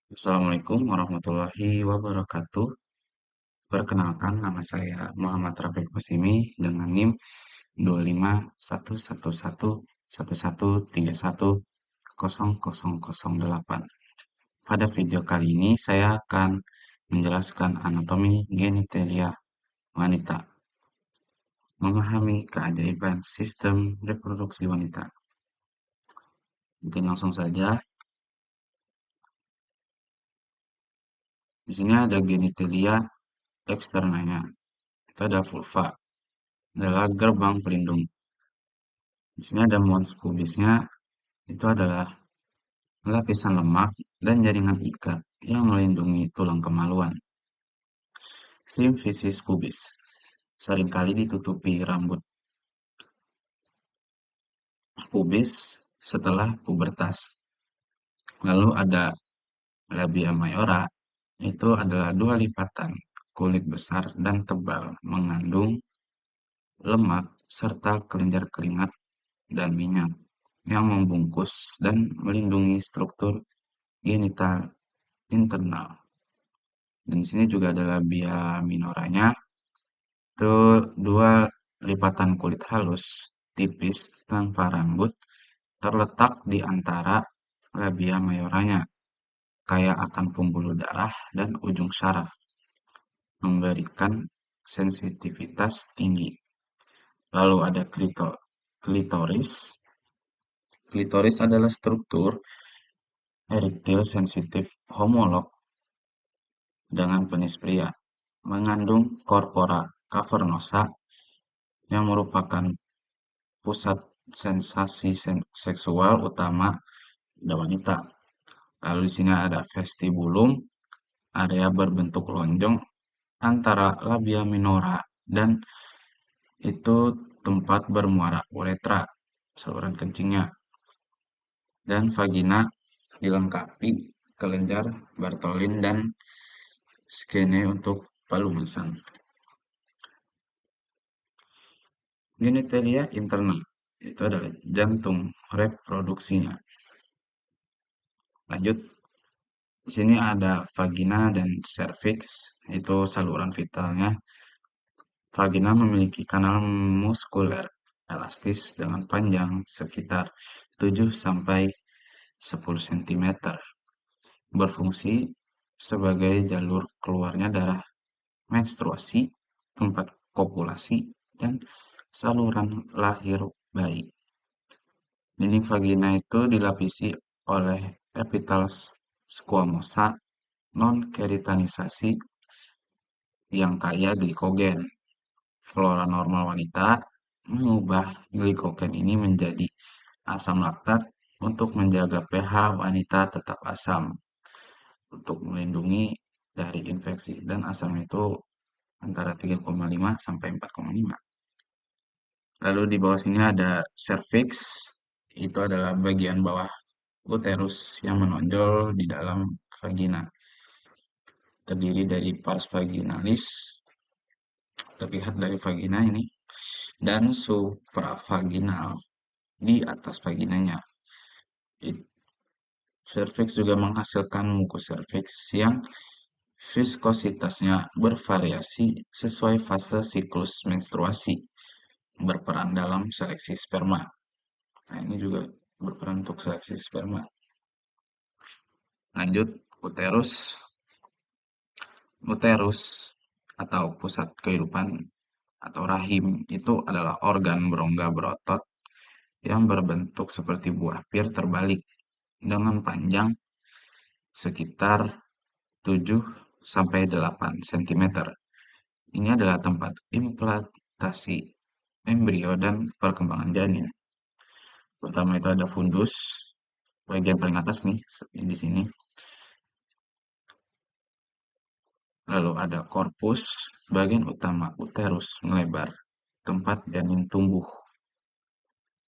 Assalamualaikum warahmatullahi wabarakatuh. Perkenalkan, nama saya Muhammad Rafiq Kusimi dengan NIM 25111113108. Pada video kali ini saya akan menjelaskan anatomi genitalia wanita, memahami keajaiban sistem reproduksi wanita. Mungkin langsung saja. Di sini ada genitalia eksternanya. Itu ada vulva, adalah gerbang pelindung. Di sini ada mons pubisnya, itu adalah lapisan lemak dan jaringan ikat yang melindungi tulang kemaluan. Simfisis pubis seringkali ditutupi rambut pubis setelah pubertas. Lalu ada labia mayora, itu adalah dua lipatan kulit besar dan tebal mengandung lemak serta kelenjar keringat dan minyak yang membungkus dan melindungi struktur genital internal. Dan di sini juga ada labia minoranya, itu dua lipatan kulit halus, tipis, tanpa rambut, terletak di antara labia majoranya, kaya akan pembuluh darah dan ujung syaraf, memberikan sensitivitas tinggi. Lalu ada klitoris. Klitoris adalah struktur erektil sensitif homolog dengan penis pria, mengandung corpora cavernosa yang merupakan pusat sensasi seksual utama pada wanita. Lalu di sini ada vestibulum, area berbentuk lonjong antara labia minora dan itu tempat bermuara uretra, saluran kencingnya. Dan vagina dilengkapi kelenjar Bartholin dan skene untuk palumasan. Genitalia internal itu adalah jantung reproduksinya. Lanjut, di sini ada vagina dan cervix, itu saluran vitalnya. Vagina memiliki kanal muskuler elastis dengan panjang sekitar 7 sampai 10 cm, berfungsi sebagai jalur keluarnya darah menstruasi, tempat kopulasi, dan saluran lahir bayi. Dinding vagina itu dilapisi oleh epitel squamosa non-keritanisasi yang kaya glikogen. Flora normal wanita mengubah glikogen ini menjadi asam laktat untuk menjaga pH wanita tetap asam, untuk melindungi dari infeksi, dan asam itu antara 3,5 sampai 4,5. Lalu di bawah sini ada cervix, itu adalah bagian bawah uterus yang menonjol di dalam vagina. Terdiri dari pars vaginalis, terlihat dari vagina ini, dan supravaginal di atas vaginanya. Cervix juga menghasilkan mukus cervix yang viskositasnya bervariasi sesuai fase siklus menstruasi, berperan dalam seleksi sperma. Nah, ini juga berperan untuk seleksi sperma. Lanjut, uterus. Uterus atau pusat kehidupan atau rahim itu adalah organ berongga berotot yang berbentuk seperti buah pir terbalik dengan panjang sekitar 7 sampai 8 cm. Ini adalah tempat implantasi embrio dan perkembangan janin. Pertama itu ada fundus, bagian paling atas nih di sini. Lalu ada korpus, bagian utama uterus melebar, tempat janin tumbuh.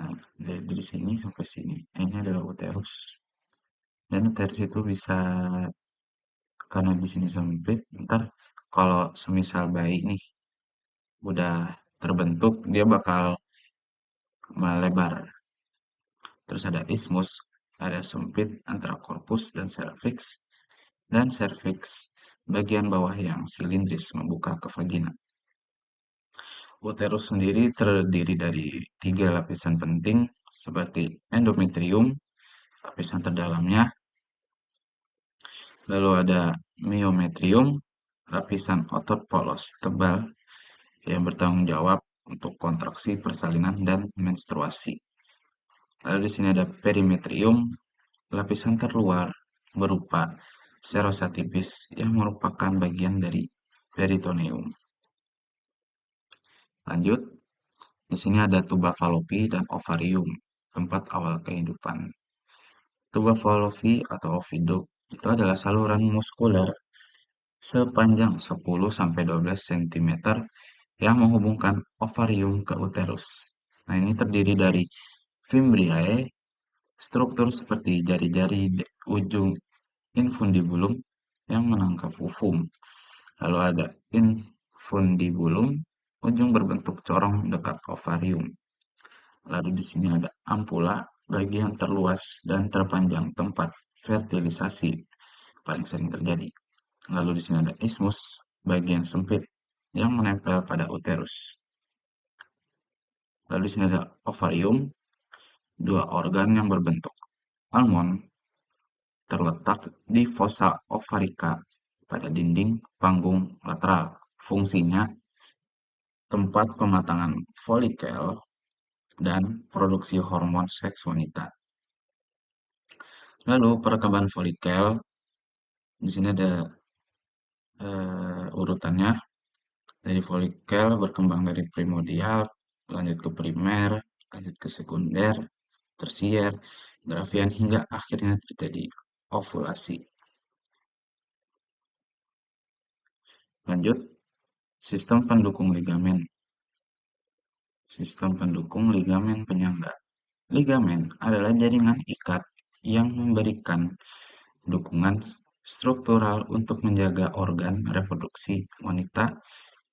Nah, dari sini sampai sini, ini adalah uterus. Dan uterus itu bisa, karena di sini sempit, ntar kalau semisal bayi nih udah terbentuk, dia bakal melebar. Terus ada ismus, ada sempit antara korpus dan cervix, dan serviks bagian bawah yang silindris membuka ke vagina. Uterus sendiri terdiri dari tiga lapisan penting seperti endometrium, lapisan terdalamnya, lalu ada myometrium, lapisan otot polos tebal yang bertanggung jawab untuk kontraksi persalinan dan menstruasi. Lalu di sini ada perimetrium, lapisan terluar berupa serosa tipis yang merupakan bagian dari peritoneum. Lanjut, di sini ada tuba falopi dan ovarium, tempat awal kehidupan. Tuba falopi atau oviduct itu adalah saluran muskuler sepanjang 10-12 cm yang menghubungkan ovarium ke uterus. Nah, ini terdiri dari fimbriae, struktur seperti jari-jari ujung infundibulum yang menangkap ovum. Lalu ada infundibulum, ujung berbentuk corong dekat ovarium. Lalu di sini ada ampula, bagian terluas dan terpanjang tempat fertilisasi paling sering terjadi. Lalu di sini ada isthmus, bagian sempit yang menempel pada uterus. Lalu di sini ada ovarium, dua organ yang berbentuk almond terletak di fossa ovarica pada dinding panggung lateral. Fungsinya tempat pematangan folikel dan produksi hormon seks wanita. Lalu perkembangan folikel di sini ada urutannya. Dari folikel berkembang dari primordial, lanjut ke primer, lanjut ke sekunder, tersier, gravian hingga akhirnya terjadi ovulasi. Lanjut, sistem pendukung ligamen. Sistem pendukung ligamen penyangga. Ligamen adalah jaringan ikat yang memberikan dukungan struktural untuk menjaga organ reproduksi wanita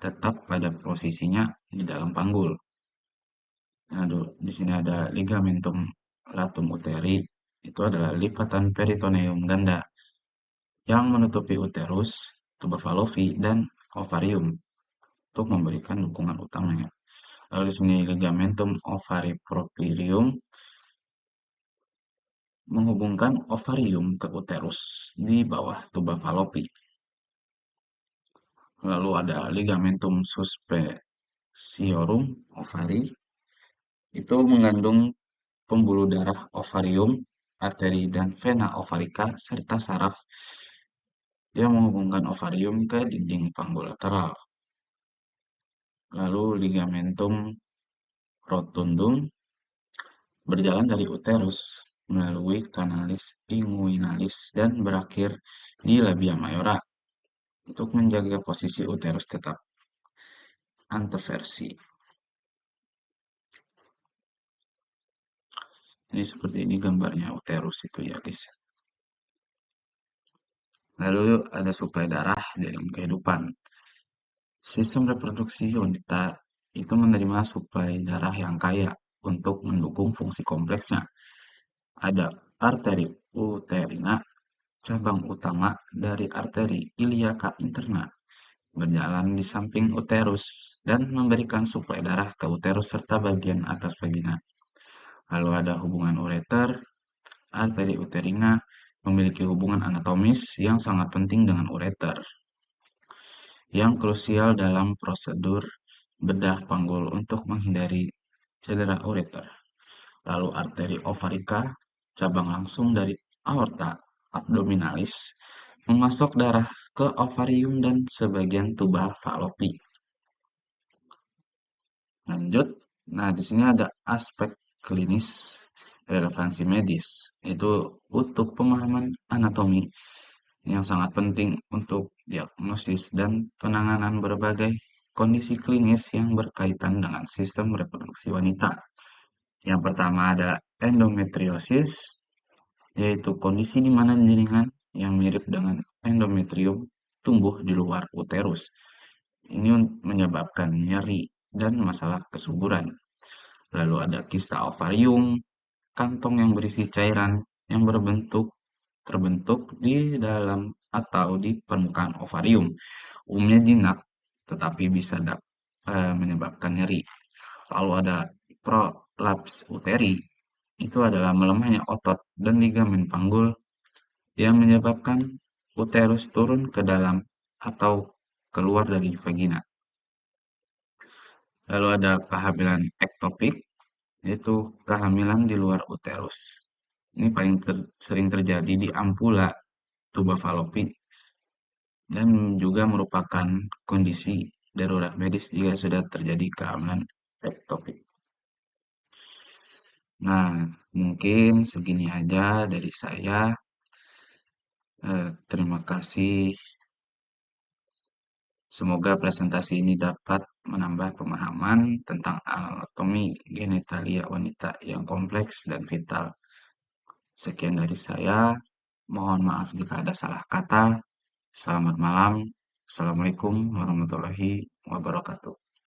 tetap pada posisinya di dalam panggul. Nah, di sini ada ligamentum latum uteri, itu adalah lipatan peritoneum ganda yang menutupi uterus, tuba falopi, dan ovarium untuk memberikan dukungan utamanya. Lalu di sini ligamentum ovariproperium menghubungkan ovarium ke uterus di bawah tuba falopi. Lalu ada ligamentum suspensiorum ovari, itu mengandung pembuluh darah ovarium, arteri, dan vena ovarica, serta saraf yang menghubungkan ovarium ke dinding panggul lateral. Lalu ligamentum rotundum berjalan dari uterus melalui kanalis inguinalis dan berakhir di labia mayora untuk menjaga posisi uterus tetap anteversi. Ini seperti ini gambarnya uterus itu ya guys. Lalu ada suplai darah dalam kehidupan. Sistem reproduksi wanita itu menerima suplai darah yang kaya untuk mendukung fungsi kompleksnya. Ada arteri uterina, cabang utama dari arteri iliaca interna, berjalan di samping uterus dan memberikan suplai darah ke uterus serta bagian atas vagina. Lalu ada hubungan ureter, arteri uterina memiliki hubungan anatomis yang sangat penting dengan ureter, yang krusial dalam prosedur bedah panggul untuk menghindari cedera ureter. Lalu arteri ovarica, cabang langsung dari aorta abdominalis, memasok darah ke ovarium dan sebagian tuba falopi. Lanjut, nah di sini ada aspek klinis relevansi medis, itu untuk pemahaman anatomi yang sangat penting untuk diagnosis dan penanganan berbagai kondisi klinis yang berkaitan dengan sistem reproduksi wanita. Yang pertama ada endometriosis, yaitu kondisi di mana jaringan yang mirip dengan endometrium tumbuh di luar uterus. Ini menyebabkan nyeri dan masalah kesuburan. Lalu ada kista ovarium, kantong yang berisi cairan yang berbentuk terbentuk di dalam atau di permukaan ovarium. Umumnya jinak, tetapi bisa menyebabkan nyeri. Lalu ada prolaps uteri, itu adalah melemahnya otot dan ligamen panggul yang menyebabkan uterus turun ke dalam atau keluar dari vagina. Lalu ada kehamilan ektopik, yaitu kehamilan di luar uterus. Ini paling sering terjadi di ampula tuba falopi dan juga merupakan kondisi darurat medis jika sudah terjadi kehamilan ektopik. Nah, mungkin segini aja dari saya. Terima kasih. Semoga presentasi ini dapat menambah pemahaman tentang anatomi genitalia wanita yang kompleks dan vital. Sekian dari saya. Mohon maaf jika ada salah kata. Selamat malam. Assalamualaikum warahmatullahi wabarakatuh.